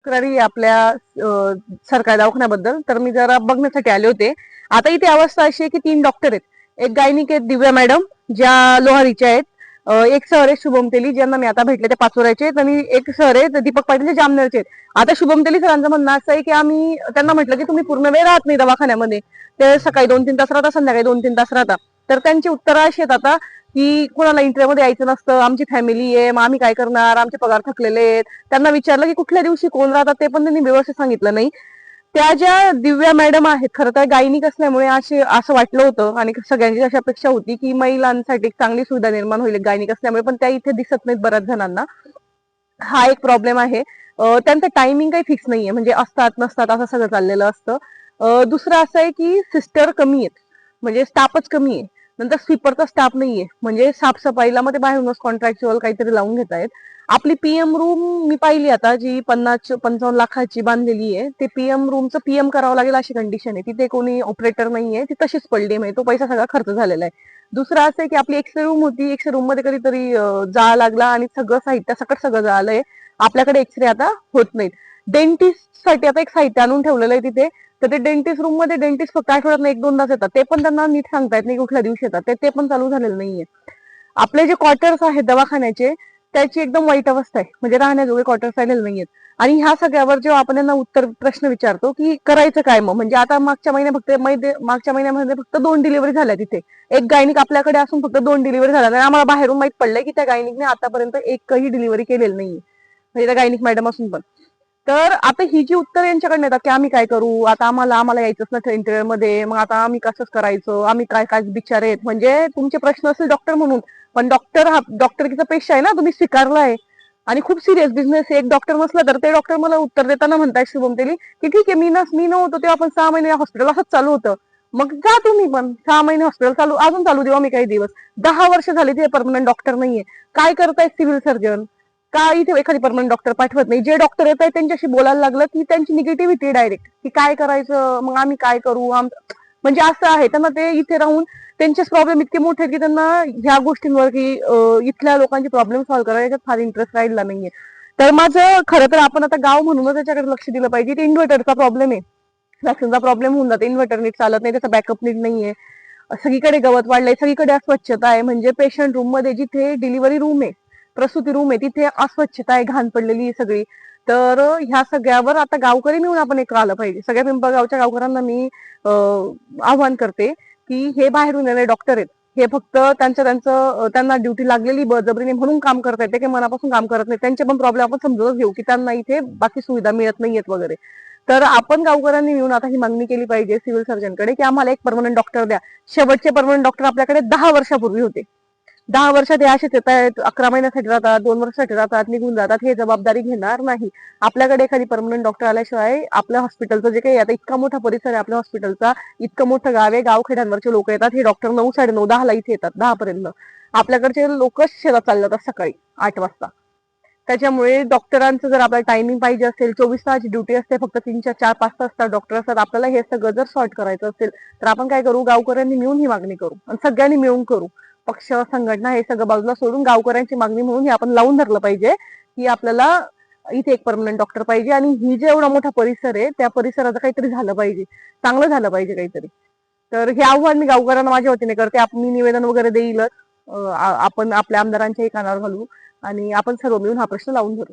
तक्रारी आपल्या सरकारी दवाखान्याबद्दल. तर मी जरा बघण्यासाठी आले होते. आता इथे अवस्था अशी आहे की 3 डॉक्टर आहेत. एक गायनिक आहेत दिव्या मॅडम, ज्या लोहारीच्या आहेत. एक सर आहे शुभम तेली, ज्यांना मी आता भेटले ते पाचोऱ्याचे आहेत, आणि एक सर आहेत दीपक पाटील, जे जामनेरचे आहेत. आता शुभम तेली सरांचं म्हणणं असं आहे की आम्ही त्यांना म्हटलं की तुम्ही पूर्ण वेळ राहत नाही दवाखान्यामध्ये, ते सकाळी 2-3 तास राहता, संध्याकाळी 2-3 तास राहता. तर त्यांची उत्तरं अशी आहेत आता की कोणाला इंटरव्ह्यू मध्ये यायचं नसतं, आमची फॅमिली आहे, मग आम्ही काय करणार, आमचे पगार थकलेले आहेत. त्यांना विचारलं की कुठल्या दिवशी कोण राहतात, ते पण त्यांनी व्यवस्थित सांगितलं नाही. त्या ज्या दिव्या मॅडम आहेत, खरं तर गायनिक असल्यामुळे असं वाटलं होतं, आणि सगळ्यांची अशी अपेक्षा होती की महिलांसाठी चांगली सुविधा निर्माण होईल गायनिक असल्यामुळे, पण त्या इथे दिसत नाहीत बऱ्याच जणांना. हा एक प्रॉब्लेम आहे. त्यांचं टायमिंग काही फिक्स नाहीये, म्हणजे असतात नसतात असं सगळं चाललेलं असतं. दुसरं असं आहे की सिस्टर कमी आहेत, म्हणजे स्टाफच कमी आहे. नंतर स्वीपरचा स्टाफ नाहीये, म्हणजे साफसफाईला मग ते बाहेरूनच कॉन्ट्रॅक्च्युअल काहीतरी लावून घेत आहेत. आपली पीएम रूम मी पाहिली आता, जी 50-55 लाखाची बांधलेली आहे, ते पीएम रूमचं पीएम करावं लागेल अशी कंडिशन आहे. तिथे कोणी ऑपरेटर नाहीये, ती तशीच पडली, म्हणजे तो पैसा सगळा खर्च झालेला आहे. दुसरं असं आहे की आपली एक्सरे रूम होती, एक्सरे रूम मध्ये कधीतरी जाळ लागला आणि सगळं साहित्य सकट सगळं जळालंय. आपल्याकडे एक्सरे आता होत नाहीत. डेंटिस्ट साठी आता एक साहित्य आणून ठेवलेलं आहे तिथे. तर ते डेंटिस्ट रूम मध्ये डेंटिस्ट फक्त आठवड्यात 1-2दाच येतात, ते पण त्यांना नीट सांगता येत नाही कुठल्या दिवशी येतात, ते पण चालू झालेलं नाहीये. आपले जे क्वार्टर्स आहेत दवाखान्याचे, त्याची एकदम वाईट अवस्था आहे, म्हणजे राहण्याजोगे क्वार्टर्स राहिलेले नाहीयेत. आणि ह्या सगळ्यावर जेव्हा आपण यांना प्रश्न विचारतो की करायचं काय मग, म्हणजे आता मागच्या महिन्यामध्ये फक्त 2 डिलिव्हरी झाल्या तिथे. एक गायनिक आपल्याकडे असून फक्त 2 डिलिव्हरी झाल्या, आणि आम्हाला बाहेरून माहित पडलंय की त्या गायनिकने आतापर्यंत एकही डिलिव्हरी केलेली नाहीये, म्हणजे त्या गायनिक मॅडम असून पण. तर आता ही जी उत्तर यांच्याकडे येतात की आम्ही काय करू, आता आम्हाला यायचंच ना इंटरव्ह्यू मध्ये, मग आता आम्ही कसं करायचं, आम्ही काय काय बिचारे आहेत. म्हणजे तुमचे प्रश्न असेल डॉक्टर म्हणून, पण डॉक्टर हा डॉक्टरकीचा पेशा आहे ना, तुम्ही स्वीकारलाय, आणि खूप सिरियस बिझनेस आहे. एक डॉक्टर नसला तर ते डॉक्टर मला उत्तर देताना म्हणताय शुभम तेली की ठीक आहे, मी नव्हतो तेव्हा पण 6 महिने हॉस्पिटल असंच चालू होतं. मग जा तुम्ही पण 6 महिने हॉस्पिटल अजून चालू देऊ आम्ही काही दिवस. 10 वर्ष झाली ते परमनंट डॉक्टर नाहीये. काय करताय सिव्हिल सर्जन, का इथे एखादी परमनंट डॉक्टर पाठवत नाही? जे डॉक्टर येत आहेत त्यांच्याशी बोलायला लागलं की त्यांची निगेटिव्हिटी डायरेक्ट, की काय करायचं, मग आम्ही काय करू, म्हणजे असं आहे. त्यांना ते इथे राहून त्यांचेच प्रॉब्लेम इतके मोठे आहेत की त्यांना ह्या गोष्टींवर की इथल्या लोकांची प्रॉब्लेम सॉल्व्ह करायला याच्यात फार इंटरेस्ट राहिला नाहीये. तर माझं खरं तर आपण आता गाव म्हणूनच त्याच्याकडे लक्ष दिलं पाहिजे. इन्व्हर्टरचा प्रॉब्लेम आहे, वॅक्सिनचा प्रॉब्लेम होऊन जातो. इन्व्हर्टर नीट चालत नाही, त्याचा बॅकअप नीट नाहीये, सगळीकडे गवत वाढलंय, सगळीकडे अस्वच्छता आहे. म्हणजे पेशंट रूम मध्ये, जिथे डिलिव्हरी रूम आहे, प्रसूती रूम आहे, तिथे अस्वच्छता आहे, घाण पडलेली सगळी. तर ह्या सगळ्यावर आता गावकरी मिळून आपण एक आलं पाहिजे. सगळ्या पिंपळगावच्या गावकऱ्यांना मी आव्हान करते की हे बाहेरून येणारे डॉक्टर आहेत, हे फक्त त्यांना ड्युटी लागलेली बळजबरीने म्हणून काम करतायत, ते काही मनापासून काम करत नाही. त्यांचे पण प्रॉब्लेम आपण समजूनच घेऊ की त्यांना इथे बाकी सुविधा मिळत नाहीयेत वगैरे. तर आपण गावकऱ्यांनी मिळून आता ही मागणी केली पाहिजे सिव्हिल सर्जनकडे की आम्हाला एक परमनंट डॉक्टर द्या. शेवटचे परमनंट डॉक्टर आपल्याकडे 10 वर्षापूर्वी होते. 10 वर्षात हे असेच येत आहेत, 11 महिन्यासाठी राहतात, 2 वर्षासाठी राहतात, निघून जातात, हे जबाबदारी घेणार नाही. आपल्याकडे एखादी परमनंट डॉक्टर आल्याशिवाय आपल्या हॉस्पिटलचं जे काही, आता इतका मोठा परिसर आहे आपल्या हॉस्पिटलचा, इतकं मोठं गाव आहे, गावखेड्यांवरचे लोक येतात, हे डॉक्टर 9, 9:30, 10ला इथे येतात, 10 पर्यंत. आपल्याकडचे लोक शेतात चालले जातात सकाळी 8 वाजता. त्याच्यामुळे डॉक्टरांचं जर आपल्याला टायमिंग पाहिजे असेल, 24 तास ड्युटी असते, फक्त 3-4-5 तास डॉक्टर असतात, आपल्याला हे सगळं जर सॉर्ट करायचं असेल तर आपण काय करू, गावकऱ्यांनी मिळून ही मागणी करू, आणि सगळ्यांनी मिळून करू. पक्ष, संघटना हे सगळं बाजूला सोडून गावकऱ्यांची मागणी म्हणून हे आपण लावून धरलं पाहिजे की आपल्याला इथे एक परमनंट डॉक्टर पाहिजे, आणि ही जे एवढा मोठा परिसर आहे त्या परिसराचं काहीतरी झालं पाहिजे, चांगलं झालं पाहिजे काहीतरी. तर हे आव्हान मी गावकऱ्यांना माझ्या वतीने करते. मी निवेदन वगैरे देईलच, आपण आपल्या आमदारांच्याही कानावर घालू, आणि आपण सर्व मिळून हा प्रश्न लावून धरू.